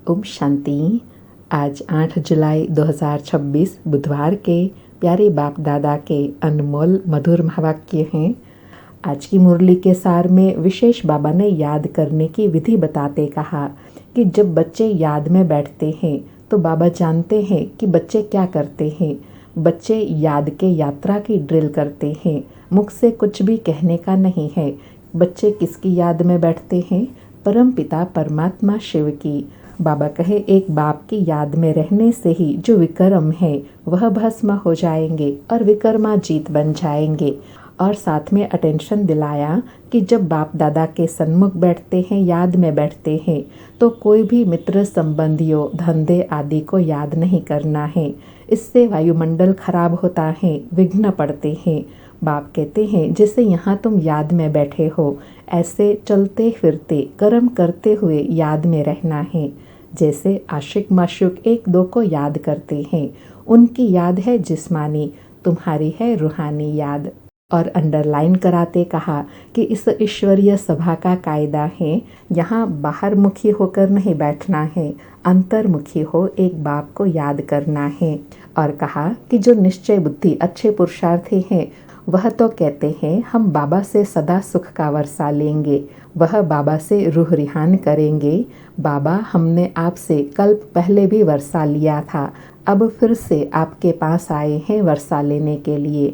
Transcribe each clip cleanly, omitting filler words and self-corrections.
ओम शांति। आज 8 जुलाई 2026 बुधवार के प्यारे बाप दादा के अनमोल मधुर महावाक्य हैं। आज की मुरली के सार में विशेष बाबा ने याद करने की विधि बताते कहा कि जब बच्चे याद में बैठते हैं तो बाबा जानते हैं कि बच्चे क्या करते हैं। बच्चे याद के यात्रा की ड्रिल करते हैं, मुख से कुछ भी कहने का नहीं है। बच्चे किसकी याद में बैठते हैं? परम पिता परमात्मा शिव की। बाबा कहे एक बाप की याद में रहने से ही जो विक्रम है वह भस्म हो जाएंगे और विकर्मा जीत बन जाएंगे। और साथ में अटेंशन दिलाया कि जब बाप दादा के सन्मुख बैठते हैं, याद में बैठते हैं, तो कोई भी मित्र संबंधियों धंधे आदि को याद नहीं करना है। इससे वायुमंडल खराब होता है, विघ्न पड़ते हैं। बाप कहते हैं जैसे यहाँ तुम याद में बैठे हो, ऐसे चलते फिरते कर्म करते हुए याद में रहना है। जैसे आशिक माशूक एक दो को याद करते हैं, उनकी याद है जिस्मानी, तुम्हारी है रूहानी याद। और अंडरलाइन कराते कहा कि इस ईश्वरीय सभा का कायदा है, यहाँ बाहर मुखी होकर नहीं बैठना है, अंतर्मुखी हो एक बाप को याद करना है। और कहा कि जो निश्चय बुद्धि अच्छे पुरुषार्थी हैं वह तो कहते हैं हम बाबा से सदा सुख का वर्षा लेंगे, वह बाबा से रूह रिहान करेंगे। बाबा हमने आपसे कल्प पहले भी वर्षा लिया था, अब फिर से आपके पास आए हैं वर्षा लेने के लिए।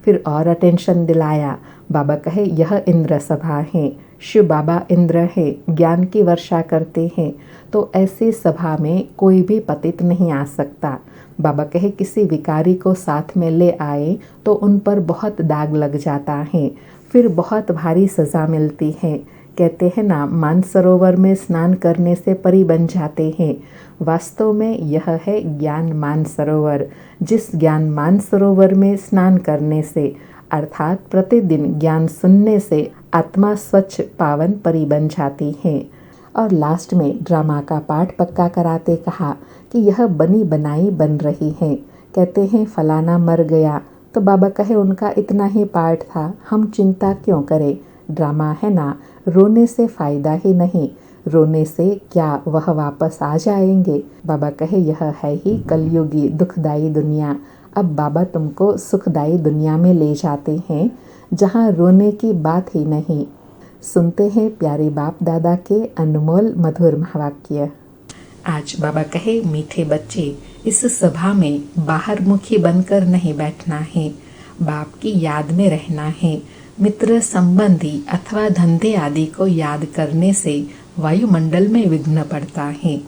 फिर और अटेंशन दिलाया। बाबा कहे यह इंद्र सभा है, शिव बाबा इंद्र है, ज्ञान की वर्षा करते हैं, तो ऐसी सभा में कोई भी पतित नहीं आ सकता। बाबा कहे किसी विकारी को साथ में ले आए तो उन पर बहुत दाग लग जाता है, फिर बहुत भारी सज़ा मिलती है। कहते हैं ना, मानसरोवर में स्नान करने से परी बन जाते हैं। वास्तव में यह है ज्ञान मानसरोवर। जिस ज्ञान मानसरोवर में स्नान करने से अर्थात प्रतिदिन ज्ञान सुनने से आत्मा स्वच्छ पावन परी बन जाती है। और लास्ट में ड्रामा का पाठ पक्का कराते कहा कि यह बनी बनाई बन रही है। कहते हैं फलाना मर गया, तो बाबा कहे उनका इतना ही पार्ट था, हम चिंता क्यों करें, ड्रामा है ना, रोने से फ़ायदा ही नहीं, रोने से क्या वह वापस आ जाएंगे। बाबा कहे यह है ही कलयुगी दुखदाई दुनिया। अब बाबा तुमको सुखदाई दुनिया में ले जाते हैं जहाँ रोने की बात ही नहीं। सुनते हैं प्यारे बाप दादा के अनमोल मधुर महावाक्य। आज बाबा कहे मीठे बच्चे, इस सभा में बाहर मुखी बनकर नहीं बैठना है, बाप की याद में रहना है। मित्र संबंधी अथवा धंधे आदि को याद करने से वायुमंडल में विघ्न पड़ता है।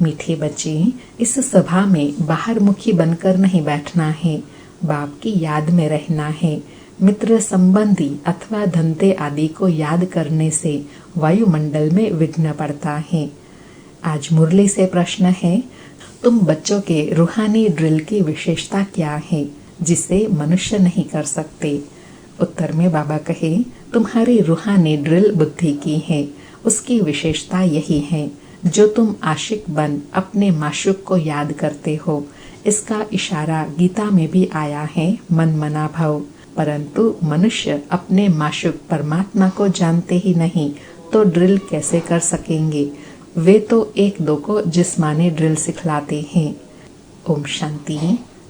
मीठे बच्चे, इस सभा में बाहर मुखी बनकर नहीं बैठना है, बाप की याद में रहना है। मित्र संबंधी अथवा धंधे आदि को याद करने से वायुमंडल में विघ्न पड़ता है। आज मुरली से प्रश्न है, तुम बच्चों के रूहानी ड्रिल की विशेषता क्या है जिसे मनुष्य नहीं कर सकते? उत्तर में बाबा कहे तुम्हारी रूहानी ड्रिल बुद्धि की है, उसकी विशेषता यही है जो तुम आशिक बन अपने माशूक को याद करते हो। इसका इशारा गीता में भी आया है, मन मना भव। परंतु मनुष्य अपने माशूक परमात्मा को जानते ही नहीं तो ड्रिल कैसे कर सकेंगे? वे तो एक दो को जिस्मानी ड्रिल सिखलाते हैं। ओम शांति।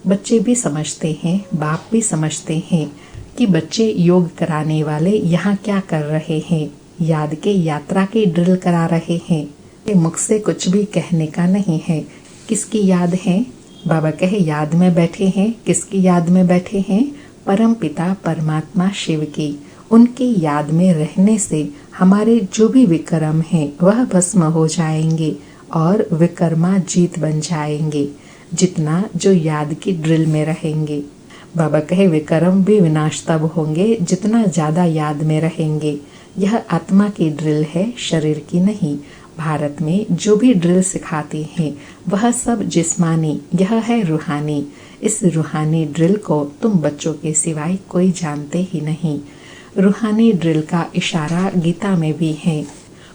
बच्चे भी समझते हैं, बाप भी समझते हैं कि बच्चे योग कराने वाले यहाँ क्या कर रहे हैं, याद के यात्रा की ड्रिल करा रहे हैं। मुख से कुछ भी कहने का नहीं है। किसकी याद है? बाबा कहे याद में बैठे हैं। किसकी याद में बैठे हैं? परम पिता परमात्मा शिव की। उनकी याद में रहने से हमारे जो भी विक्रम हैं वह भस्म हो जाएंगे और विकर्मा जीत बन जाएंगे, जितना जो याद की ड्रिल में रहेंगे। बाबा कहे विक्रम भी विनाश तब होंगे जितना ज़्यादा याद में रहेंगे। यह आत्मा की ड्रिल है, शरीर की नहीं। भारत में जो भी ड्रिल सिखाते हैं वह सब जिस्मानी, यह है रूहानी। इस रूहानी ड्रिल को तुम बच्चों के सिवाय कोई जानते ही नहीं। रूहानी ड्रिल का इशारा गीता में भी है।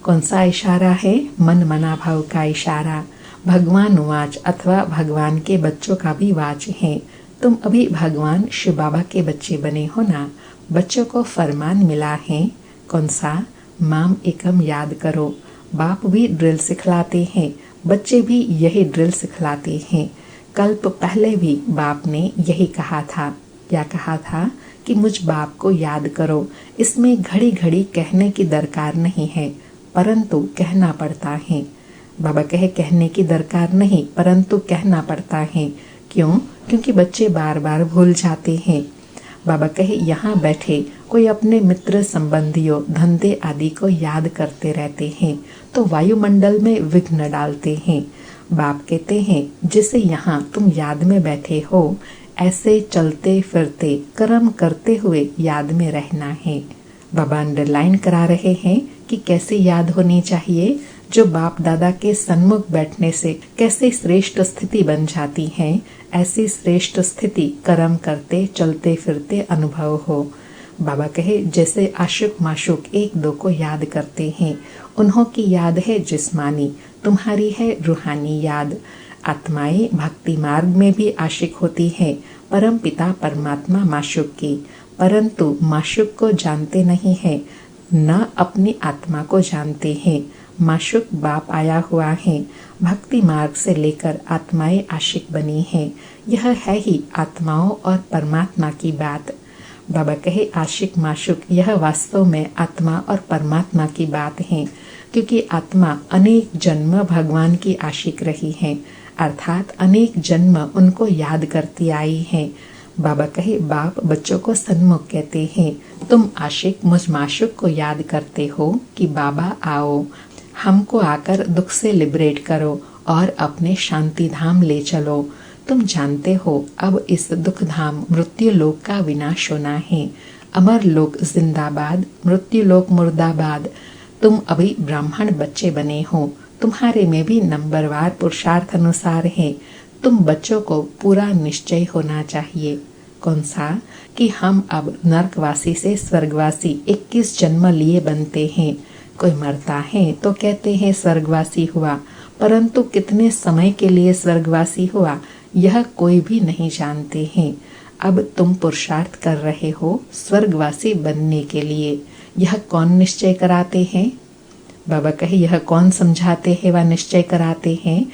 कौन सा इशारा है? मन मना भाव का इशारा। भगवान वाच अथवा भगवान के बच्चों का भी वाच है। तुम अभी भगवान शिव बाबा के बच्चे बने हो ना। बच्चों को फरमान मिला है, कौन सा? माम एकम याद करो। बाप भी ड्रिल सिखलाते हैं, बच्चे भी यही ड्रिल सिखलाते हैं। कल्प पहले भी बाप ने यही कहा था। क्या कहा था कि मुझ बाप को याद करो। इसमें घड़ी घड़ी कहने की दरकार नहीं है, परंतु कहना पड़ता है। बाबा कहे कहने की दरकार नहीं, परंतु कहना पड़ता है। क्यों? क्योंकि बच्चे बार बार भूल जाते हैं। बाबा कहे यहाँ बैठे कोई अपने मित्र संबंधियों धंधे आदि को याद करते रहते हैं तो वायुमंडल में विघ्न डालते हैं। बाप कहते हैं जिसे यहाँ तुम याद में बैठे हो, ऐसे चलते फिरते कर्म करते हुए याद में रहना है। बाबा अंडरलाइन करा रहे हैं कि कैसे याद होनी चाहिए। जो बाप दादा के सन्मुख बैठने से कैसे श्रेष्ठ स्थिति बन जाती है, ऐसी श्रेष्ठ स्थिति कर्म करते चलते फिरते अनुभव हो। बाबा कहे जैसे आशिक माशुक एक दो को याद करते हैं, उन्हों की याद है जिस्मानी, तुम्हारी है रूहानी याद। आत्माएं भक्ति मार्ग में भी आशिक होती है परम पिता परमात्मा माशुक की, परंतु माशुक को जानते नहीं है, न अपनी आत्मा को जानते हैं। माशुक बाप आया हुआ है, भक्ति मार्ग से लेकर आत्माएं आशिक बनी हैं। यह है ही आत्माओं और परमात्मा की बात। बाबा कहे आशिक माशुक यह वास्तव में आत्मा और परमात्मा की बात है, क्योंकि आत्मा अनेक जन्म भगवान की आशिक रही है, अर्थात अनेक जन्म उनको याद करती आई है। बाबा कहे बाप बच्चों को सन्मुख कहते हैं, तुम आशिक मुझ माशुक को याद करते हो कि बाबा आओ, हमको आकर दुख से लिबरेट करो और अपने शांति धाम ले चलो। तुम जानते हो अब इस दुख धाम मृत्यु लोक का विनाश होना है। अमर लोक जिंदाबाद, मृत्यु लोक मुर्दाबाद। तुम अभी ब्राह्मण बच्चे बने हो, तुम्हारे में भी नंबरवार पुरुषार्थ अनुसार है। तुम बच्चों को पूरा निश्चय होना चाहिए। कौन सा? कि हम अब नरकवासी से स्वर्गवासी 21 जन्म लिए बनते हैं। कोई मरता है तो कहते हैं स्वर्गवासी हुआ, परंतु कितने समय के लिए स्वर्गवासी हुआ यह कोई भी नहीं जानते हैं। अब तुम पुरुषार्थ कर रहे हो स्वर्गवासी बनने के लिए। यह कौन निश्चय कराते हैं? बाबा कहे यह कौन समझाते हैं व निश्चय कराते हैं?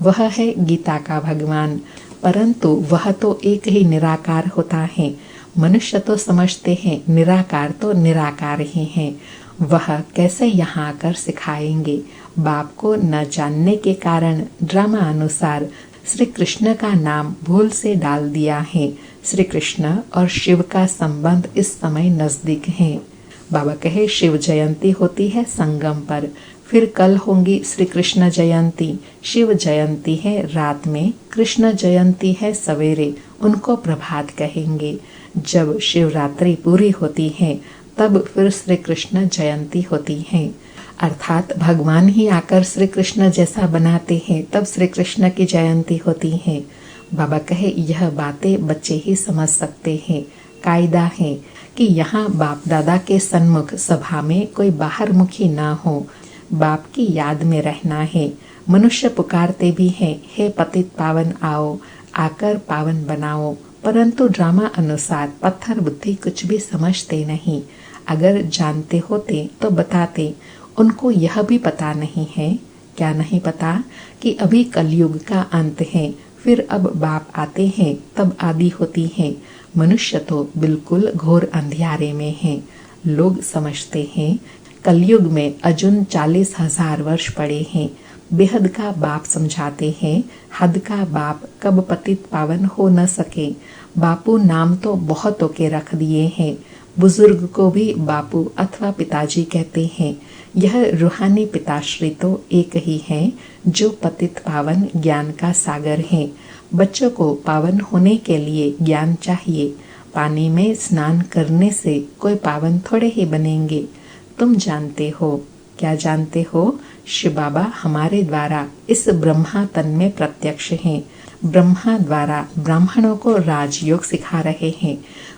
वह है गीता का भगवान, परंतु वह तो एक ही निराकार होता है। मनुष्य तो समझते हैं निराकार तो निराकार ही है। वह कैसे यहाँ आकर सिखाएंगे? बाप को न जानने के कारण ड्रामा अनुसार श्री कृष्ण का नाम भूल से डाल दिया है। श्री कृष्ण और शिव का संबंध इस समय नजदीक है। बाबा कहे शिव जयंती होती है संगम पर, फिर कल होंगी श्री कृष्ण जयंती। शिव जयंती है रात में, कृष्ण जयंती है सवेरे, उनको प्रभात कहेंगे। जब शिवरात्रि पूरी होती है तब फिर श्री कृष्ण जयंती होती है, अर्थात भगवान ही आकर श्री कृष्ण जैसा बनाते हैं, तब श्री कृष्ण की जयंती होती है। बाबा कहे यह बातें बच्चे ही समझ सकते हैं। कायदा है कि यहाँ बाप दादा के सन्मुख सभा में कोई बाहर मुखी ना हो, बाप की याद में रहना है। मनुष्य पुकारते भी हैं, हे पतित पावन आओ, आकर पावन बनाओ, परंतु ड्रामा अनुसार पत्थर बुद्धि कुछ भी समझते नहीं। अगर जानते होते तो बताते, उनको यह भी पता नहीं है। क्या नहीं पता कि अभी कलयुग का अंत है, फिर अब बाप आते हैं तब आदि होती है। मनुष्य तो बिल्कुल घोर अंधियारे में है। लोग समझते हैं कलयुग में अजुन 40,000 वर्ष पड़े हैं। बेहद का बाप समझाते हैं, हद का बाप कब पतित पावन हो न सके। बापू नाम तो बहुतों के रख दिए हैं, बुजुर्ग को भी बापू अथवा पिताजी कहते हैं। यह रूहानी पिताश्री तो एक ही है जो पतित पावन ज्ञान का सागर है। बच्चों को पावन होने के लिए ज्ञान चाहिए। पानी में स्नान करने से कोई पावन थोड़े ही बनेंगे। तुम जानते हो, क्या जानते हो? शिव बाबा हमारे द्वारा इस ब्रह्मा तन में प्रत्यक्ष हैं। ब्रह्मा द्वारा ब्राह्मणों को राजयोग सिखा रहे हैं।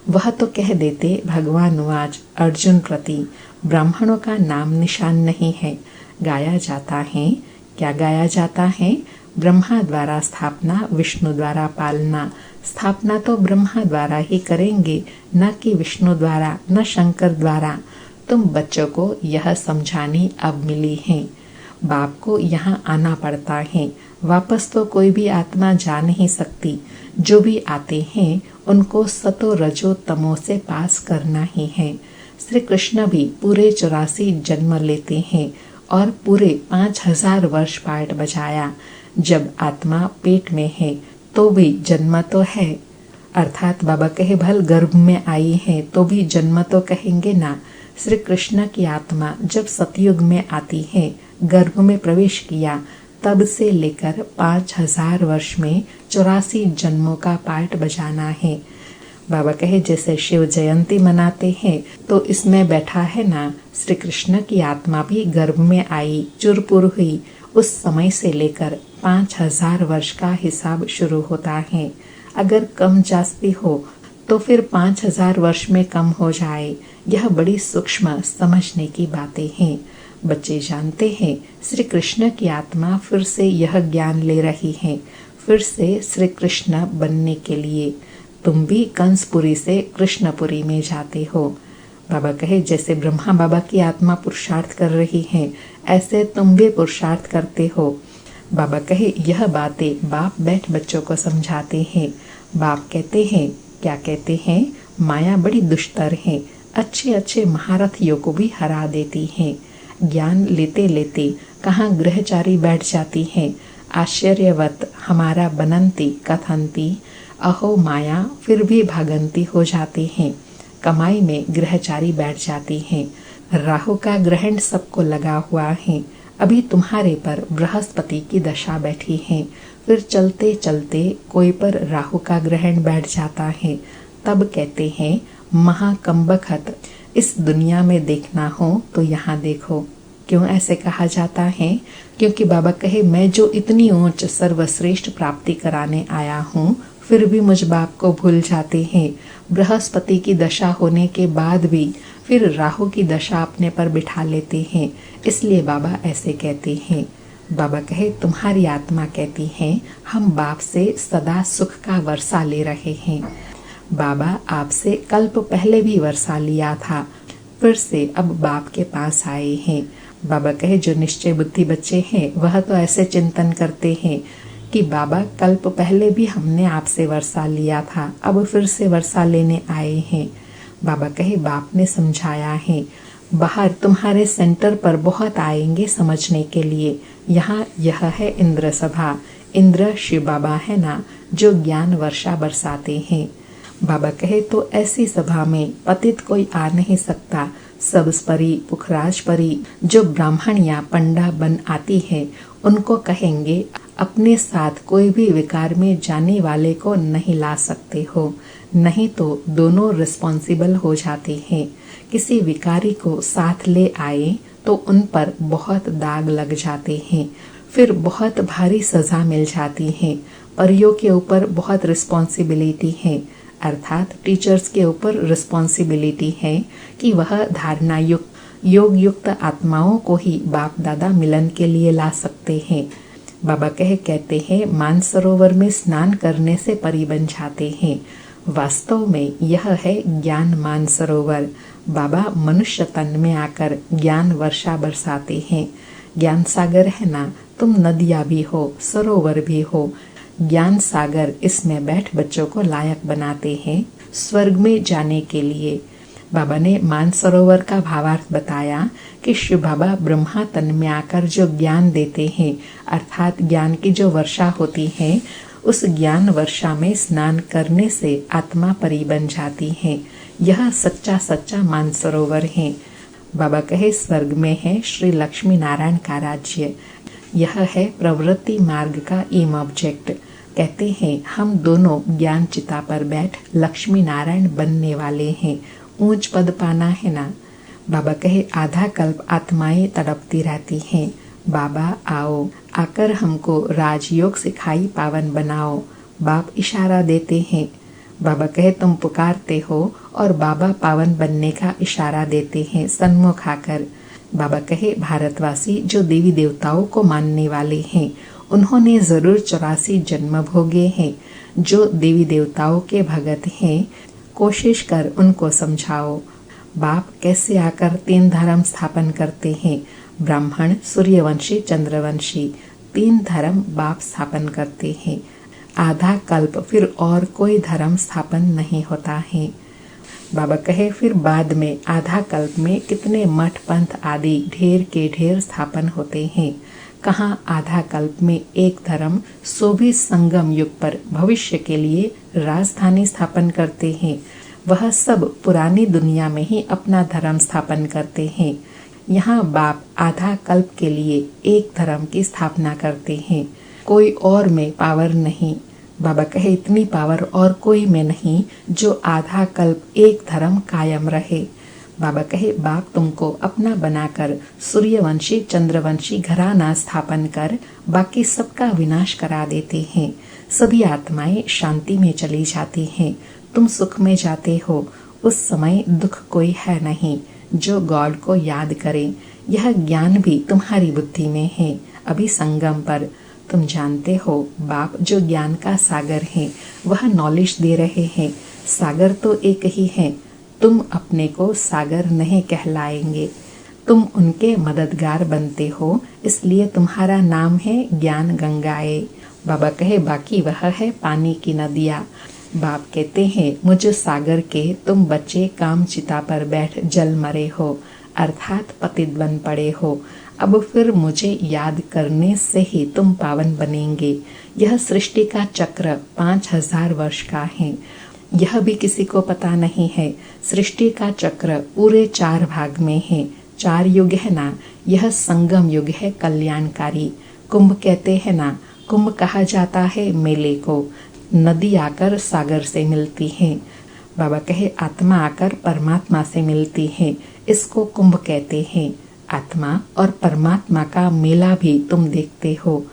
वह तो कह देते भगवान वाज अर्जुन प्रति, ब्राह्मणों का नाम निशान नहीं है। गाया जाता है, क्या गाया जाता है? ब्रह्मा द्वारा स्थापना, विष्णु द्वारा पालना। स्थापना तो ब्रह्मा द्वारा ही करेंगे, न कि विष्णु द्वारा, न शंकर द्वारा। तुम बच्चों को यह समझानी अब मिली है। बाप को यहाँ आना पड़ता है। वापस तो कोई भी आत्मा जा नहीं सकती। जो भी आते हैं उनको सतो रजो तमो से पास करना ही है। श्री कृष्ण भी पूरे 84 जन्म लेते हैं और पूरे 5000 वर्ष पाठ बजाया। जब आत्मा पेट में है तो भी जन्म तो है, अर्थात बाबा कहे भल गर्भ में आई है तो भी जन्म तो कहेंगे ना। श्री कृष्ण की आत्मा जब सतयुग में आती है, गर्भ में प्रवेश किया, तब से लेकर 5000 वर्ष में 84 जन्मों का पाठ बजाना है। बाबा कहे जैसे शिव जयंती मनाते हैं तो इसमें बैठा है ना, श्री कृष्ण की आत्मा भी गर्भ में आई, चुरपुर हुई, उस समय से लेकर 5000 वर्ष का हिसाब शुरू होता है। अगर कम जास्ती हो तो फिर 5000 वर्ष में कम हो जाए। यह बड़ी सूक्ष्म समझने की बातें हैं। बच्चे जानते हैं श्री कृष्ण की आत्मा फिर से यह ज्ञान ले रही है, फिर से श्री कृष्ण बनने के लिए। तुम भी कंसपुरी से कृष्णपुरी में जाते हो। बाबा कहे जैसे ब्रह्मा बाबा की आत्मा पुरुषार्थ कर रही है, ऐसे तुम भी पुरुषार्थ करते हो। बाबा कहे यह बातें बाप बैठ बच्चों को समझाते हैं। बाप कहते हैं, क्या कहते हैं, माया बड़ी दुष्टर है, अच्छे अच्छे महारथियों को भी हरा देती है। ज्ञान लेते लेते कहाँ ग्रहचारी बैठ जाती है। आश्चर्यवत हमारा बनंती कथंती अहो माया, फिर भी भागंती हो जाती हैं। कमाई में ग्रहचारी बैठ जाती हैं। राहु का ग्रहण सबको लगा हुआ है। अभी तुम्हारे पर बृहस्पति की दशा बैठी है, फिर चलते चलते कोई पर राहु का ग्रहण बैठ जाता है। तब कहते हैं महाकंबखत, इस दुनिया में देखना हो तो यहाँ देखो। क्यों ऐसे कहा जाता है? क्योंकि बाबा कहे मैं जो इतनी ऊंच सर्वश्रेष्ठ प्राप्ति कराने आया हूँ, फिर भी मुझ बाप को भूल जाते हैं। बृहस्पति की दशा होने के बाद भी फिर राहु की दशा अपने पर बिठा लेते हैं। इसलिए बाबा ऐसे कहते हैं। बाबा कहे तुम्हारी आत्मा कहती है हम बाप से सदा सुख का वर्षा ले रहे हैं। बाबा आपसे कल्प पहले भी वर्षा लिया था, फिर से अब बाप के पास आए हैं। बाबा कहे जो निश्चय बुद्धि बच्चे हैं वह तो ऐसे चिंतन करते हैं कि बाबा कल्प पहले भी हमने आपसे वर्षा लिया था, अब फिर से वर्षा लेने आए हैं। बाबा कहे बाप ने समझाया है, बाहर तुम्हारे सेंटर पर बहुत आएंगे समझने के लिए। यहाँ यह है इंद्र सभा। इंद्र शिव बाबा है ना, जो ज्ञान वर्षा बरसाते हैं। बाबा कहे तो ऐसी सभा में पतित कोई आ नहीं सकता। सब्ज परी पुखराज परी जो ब्राह्मण या पंडा बन आती है, उनको कहेंगे अपने साथ कोई भी विकार में जाने वाले को नहीं ला सकते हो, नहीं तो दोनों रिस्पॉन्सिबल हो जाते हैं। किसी विकारी को साथ ले आए तो उन पर बहुत दाग लग जाते हैं, फिर बहुत भारी सजा मिल जाती है। परियों के ऊपर बहुत रिस्पॉन्सिबिलिटी है, अर्थात टीचर्स के ऊपर रिस्पॉन्सिबिलिटी है कि वह धारणा युक्त योग युक्त आत्माओं को ही बाप दादा मिलन के लिए ला सकते हैं। बाबा कहते हैं मानसरोवर में स्नान करने से परी बन जाते हैं। वास्तव में यह है ज्ञान मानसरोवर। बाबा मनुष्य तन में आकर ज्ञान वर्षा बरसाते हैं। ज्ञान सागर है ना, तुम नदियाँ भी हो, सरोवर भी हो। ज्ञान सागर इसमें बैठ बच्चों को लायक बनाते हैं स्वर्ग में जाने के लिए। बाबा ने मानसरोवर का भावार्थ बताया कि शिव बाबा ब्रह्मा तन में आकर जो ज्ञान देते हैं, अर्थात ज्ञान की जो वर्षा होती है, उस ज्ञान वर्षा में स्नान करने से आत्मा परी बन जाती है। यह सच्चा सच्चा मानसरोवर है। बाबा कहे स्वर्ग में है श्री लक्ष्मी नारायण का राज्य। यह है प्रवृत्ति मार्ग का एम ऑब्जेक्ट। कहते हैं हम दोनों ज्ञान चिता पर बैठ लक्ष्मी नारायण बनने वाले हैं। ऊंच पद पाना है ना। बाबा कहे आधा कल्प आत्माएं तड़पती रहती हैं। बाबा आओ, आकर हमको राजयोग सिखाई पावन बनाओ। बाप इशारा देते हैं। बाबा कहे तुम पुकारते हो और बाबा पावन बनने का इशारा देते हैं सन्मुख आकर। बाबा कहे भारतवासी जो देवी देवताओं को मानने वाले हैं, उन्होंने जरूर 84 जन्म भोगे हैं। जो देवी देवताओं के भगत हैं, कोशिश कर उनको समझाओ। बाप कैसे आकर 3 धर्म स्थापन करते हैं। ब्राह्मण, सूर्यवंशी, चंद्रवंशी 3 धर्म बाप स्थापन करते हैं। आधा कल्प फिर और कोई धर्म स्थापन नहीं होता है। बाबा कहे फिर बाद में आधा कल्प में कितने मठ पंथ आदि ढेर के ढेर स्थापन होते हैं। कहाँ आधा कल्प में एक धर्म, सो भी संगम युग पर भविष्य के लिए राजधानी स्थापन करते हैं। वह सब पुरानी दुनिया में ही अपना धर्म स्थापन करते हैं। यहाँ बाप आधा कल्प के लिए एक धर्म की स्थापना करते हैं। कोई और में पावर नहीं। बाबा कहे इतनी पावर और कोई में नहीं जो आधा कल्प एक धर्म कायम रहे। बाबा कहे बाप तुमको अपना बनाकर सूर्यवंशी, चंद्रवंशी घराना स्थापन कर बाकी सबका विनाश करा देते हैं। सभी आत्माएं शांति में चली जाती हैं। तुम सुख में जाते हो। उस समय दुख कोई है नहीं। जो गॉड को याद करे, यह ज्ञान भी तुम्हारी बुद्धि में है। अभी संगम पर तुम जानते हो बाप जो ज्ञान का सागर है, वह नॉलेज दे रहे हैं। सागर तो एक ही है। तुम अपने को सागर नहीं कहलाएंगे। तुम उनके मददगार बनते हो, इसलिए तुम्हारा नाम है ज्ञान गंगाए। बाबा कहे बाकी वह है पानी की नदियाँ। बाप कहते हैं मुझ सागर के तुम बच्चे काम चिता पर बैठ जल मरे हो, अर्थात पतित बन पड़े हो। अब फिर मुझे याद करने से ही तुम पावन बनेंगे। यह सृष्टि का चक्र 5000 वर्ष का है। यह भी किसी को पता नहीं है। सृष्टि का चक्र पूरे 4 भाग में है। 4 युग है ना। यह संगम युग है कल्याणकारी। कुंभ कहते हैं ना, कुंभ कहा जाता है मेले को। नदी आकर सागर से मिलती है। बाबा कहे आत्मा आकर परमात्मा से मिलती है, इसको कुंभ कहते हैं। आत्मा और परमात्मा का मेला भी तुम देखते हो।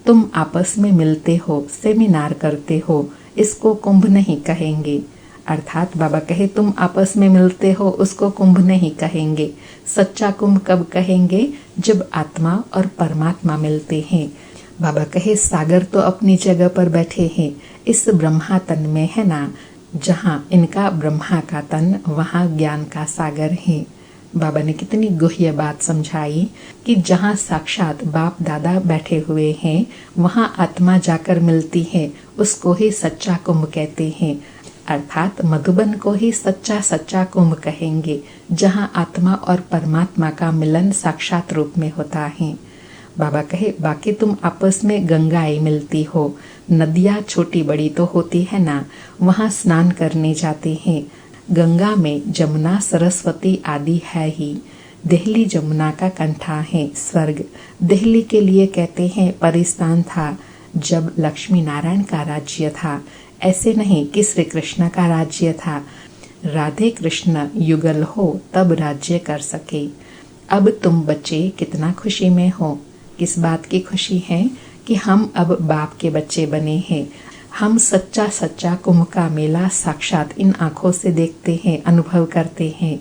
तुम आपस में मिलते हो, सेमिनार करते हो, इसको कुंभ नहीं कहेंगे। अर्थात बाबा कहे तुम आपस में मिलते हो, उसको कुंभ नहीं कहेंगे। सच्चा कुंभ कब कहेंगे? जब आत्मा और परमात्मा मिलते हैं। बाबा कहे सागर तो अपनी जगह पर बैठे हैं, इस ब्रह्मा तन में है ना। जहाँ इनका ब्रह्मा का तन, वहाँ ज्ञान का सागर है। बाबा ने कितनी गुह्य बात समझाई कि जहाँ साक्षात बाप दादा बैठे हुए हैं, वहाँ आत्मा जाकर मिलती है, उसको ही सच्चा कुंभ कहते हैं। अर्थात मधुबन को ही सच्चा सच्चा कुंभ कहेंगे, जहाँ आत्मा और परमात्मा का मिलन साक्षात रूप में होता है। बाबा कहे बाकी तुम आपस में गंगाएं मिलती हो। नदियाँ छोटी बड़ी तो होती है ना, वहाँ स्नान करने जाते हैं। गंगा में जमुना, सरस्वती आदि है ही। दिल्ली जमुना का कंठा है, स्वर्ग। दिल्ली के लिए कहते हैं परिस्थान था जब लक्ष्मी नारायण का राज्य था। ऐसे नहीं कि श्री कृष्ण का राज्य था। राधे कृष्ण युगल हो तब राज्य कर सके। अब तुम बच्चे कितना खुशी में हो। किस बात की खुशी है कि हम अब बाप के बच्चे बने हैं। हम सच्चा सच्चा कुंभ का मेला साक्षात इन आँखों से देखते हैं, अनुभव करते हैं।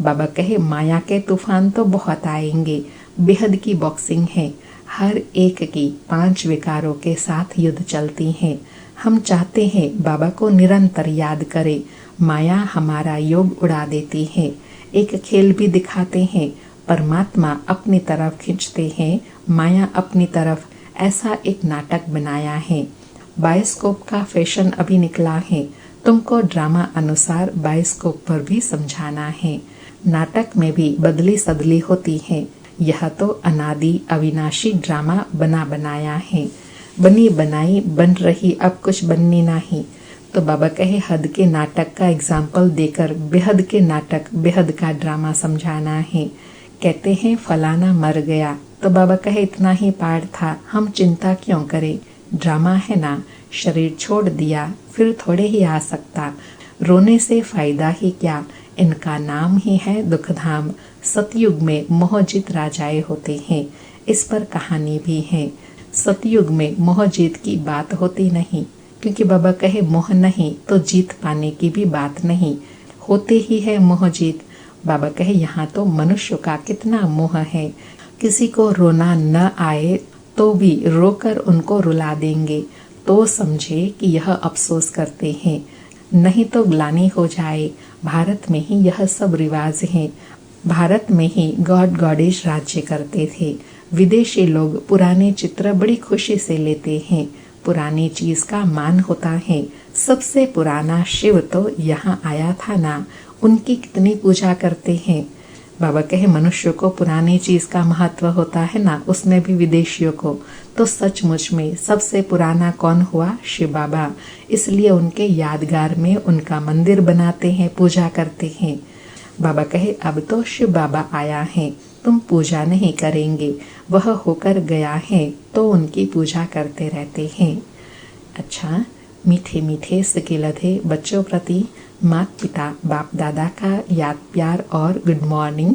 बाबा कहे माया के तूफान तो बहुत आएंगे। बेहद की बॉक्सिंग है। हर एक की 5 विकारों के साथ युद्ध चलती है। हम चाहते हैं बाबा को निरंतर याद करें। माया हमारा योग उड़ा देती है। एक खेल भी दिखाते हैं। परमात्मा अपनी तरफ खींचते हैं, माया अपनी तरफ। ऐसा एक नाटक बनाया है। बायोस्कोप का फैशन अभी निकला है। तुमको ड्रामा अनुसार बायोस्कोप पर भी समझाना है। नाटक में भी बदली सदली होती है। यह तो अनादि अविनाशी ड्रामा बना बनाया है। बनी बनाई बन रही, अब कुछ बननी नहीं। तो बाबा कहे हद के नाटक का एग्जाम्पल देकर बेहद के नाटक, बेहद का ड्रामा समझाना है। कहते हैं फलाना मर गया, तो बाबा कहे इतना ही पाठ था, हम चिंता क्यों करें। ड्रामा है ना। शरीर छोड़ दिया फिर थोड़े ही आ सकता। रोने से फायदा ही क्या। इनका नाम ही है दुखधाम। सतयुग में मोहजित राजाएं होते हैं। इस पर कहानी भी है। सतयुग में मोहजीत की बात होती नहीं, क्योंकि बाबा कहे मोह नहीं तो जीत पाने की भी बात नहीं। होते ही है मोहजीत। बाबा कहे यहाँ तो मनुष्य का कितना मोह है। किसी को रोना न आए तो भी रोकर उनको रुला देंगे, तो समझे कि यह अफसोस करते हैं। नहीं तो ग्लानि हो जाए। भारत में ही यह सब रिवाज है। भारत में ही गॉड गॉडेज राज्य करते थे। विदेशी लोग पुराने चित्र बड़ी खुशी से लेते हैं। पुरानी चीज का मान होता है। सबसे पुराना शिव तो यहाँ आया था ना, उनकी कितनी पूजा करते हैं। बाबा कहे मनुष्य को पुरानी चीज का महत्व होता है ना, उसमें भी विदेशियों को। तो सचमुच में सबसे पुराना कौन हुआ? शिव बाबा। इसलिए उनके यादगार में उनका मंदिर बनाते हैं, पूजा करते हैं। बाबा कहे अब तो शिव बाबा आया है, तुम पूजा नहीं करेंगे, वह होकर गया है तो उनकी पूजा करते रहते हैं। अच्छा, मीठे मीठे सिकिलधे बच्चों प्रति माता पिता बाप दादा का याद प्यार और गुड मॉर्निंग।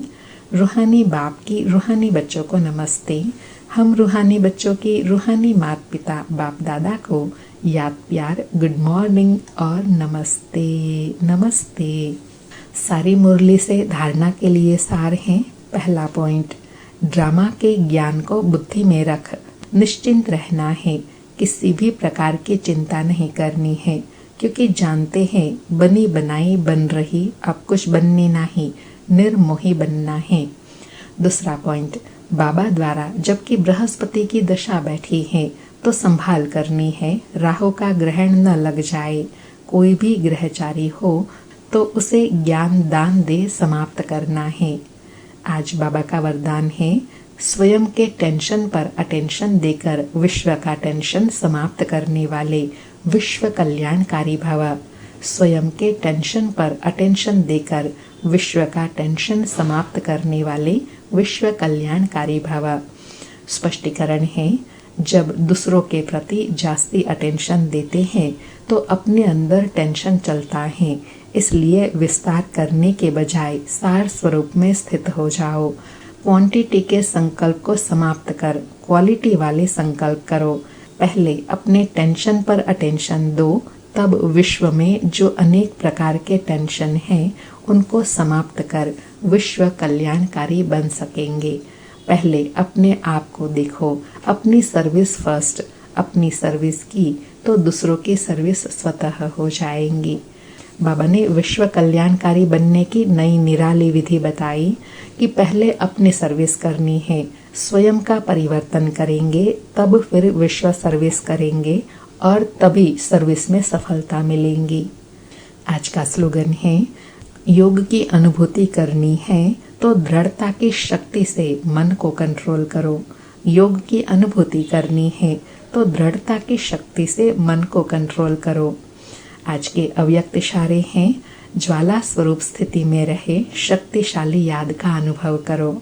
रूहानी बाप की रूहानी बच्चों को नमस्ते। हम रूहानी बच्चों की रूहानी माता पिता बाप दादा को याद प्यार, गुड मॉर्निंग और नमस्ते नमस्ते। सारी मुरली से धारणा के लिए सार हैं। पहला पॉइंट, ड्रामा के ज्ञान को बुद्धि में रख निश्चिंत रहना है। किसी भी प्रकार की चिंता नहीं करनी है, क्योंकि जानते हैं बनी बनाई बन रही, अब कुछ बनने नहीं, निर्मोही बनना है। दूसरा पॉइंट, बाबा द्वारा जबकि बृहस्पति की दशा बैठी है तो संभाल करनी है, राहु का ग्रहण न लग जाए। कोई भी ग्रहचारी हो तो उसे ज्ञान दान दे समाप्त करना है। आज बाबा का वरदान है, स्वयं के टेंशन पर अटेंशन देकर विश्व का टेंशन समाप्त करने वाले विश्व कल्याणकारी भव। स्वयं के टेंशन पर अटेंशन देकर विश्व का टेंशन समाप्त करने वाले विश्व कल्याणकारी भव। स्पष्टीकरण है, जब दूसरों के प्रति जास्ती अटेंशन देते हैं तो अपने अंदर टेंशन चलता है। इसलिए विस्तार करने के बजाय सार स्वरूप में स्थित हो जाओ। क्वांटिटी के संकल्प को समाप्त कर क्वालिटी वाले संकल्प करो। पहले अपने टेंशन पर अटेंशन दो, तब विश्व में जो अनेक प्रकार के टेंशन हैं उनको समाप्त कर विश्व कल्याणकारी बन सकेंगे। पहले अपने आप को देखो, अपनी सर्विस फर्स्ट। अपनी सर्विस की तो दूसरों की सर्विस स्वतः हो जाएंगी। बाबा ने विश्व कल्याणकारी बनने की नई निराली विधि बताई कि पहले अपनी सर्विस करनी है, स्वयं का परिवर्तन करेंगे, तब फिर विश्व सर्विस करेंगे और तभी सर्विस में सफलता मिलेंगी। आज का स्लोगन है, योग की अनुभूति करनी है तो दृढ़ता की शक्ति से मन को कंट्रोल करो। योग की अनुभूति करनी है तो दृढ़ता की शक्ति से मन को कंट्रोल करो। आज के अव्यक्त इशारे हैं, ज्वाला स्वरूप स्थिति में रहे शक्तिशाली याद का अनुभव करो।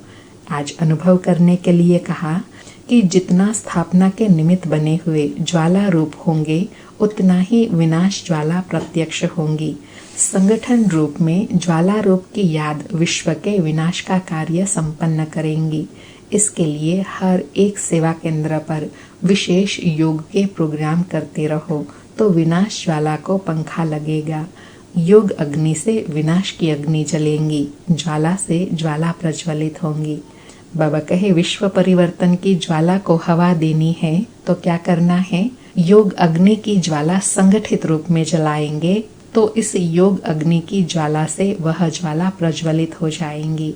आज अनुभव करने के लिए कहा कि जितना स्थापना के निमित्त बने हुए ज्वाला रूप होंगे, उतना ही विनाश ज्वाला प्रत्यक्ष होंगी। संगठन रूप में ज्वाला रूप की याद विश्व के विनाश का कार्य संपन्न करेंगी। इसके लिए हर एक सेवा केंद्र पर विशेष योग के प्रोग्राम करते रहो तो विनाश ज्वाला को पंखा लगेगा। योग अग्नि से विनाश की अग्नि जलेंगी, ज्वाला से ज्वाला प्रज्वलित होंगी। बाबा कहे विश्व परिवर्तन की ज्वाला को हवा देनी है तो क्या करना है? योग अग्नि की ज्वाला संगठित रूप में जलाएंगे तो इस योग अग्नि की ज्वाला से वह ज्वाला प्रज्वलित हो जाएंगी।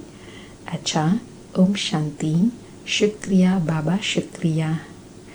अच्छा, ओम शांति। शुक्रिया बाबा, शुक्रिया।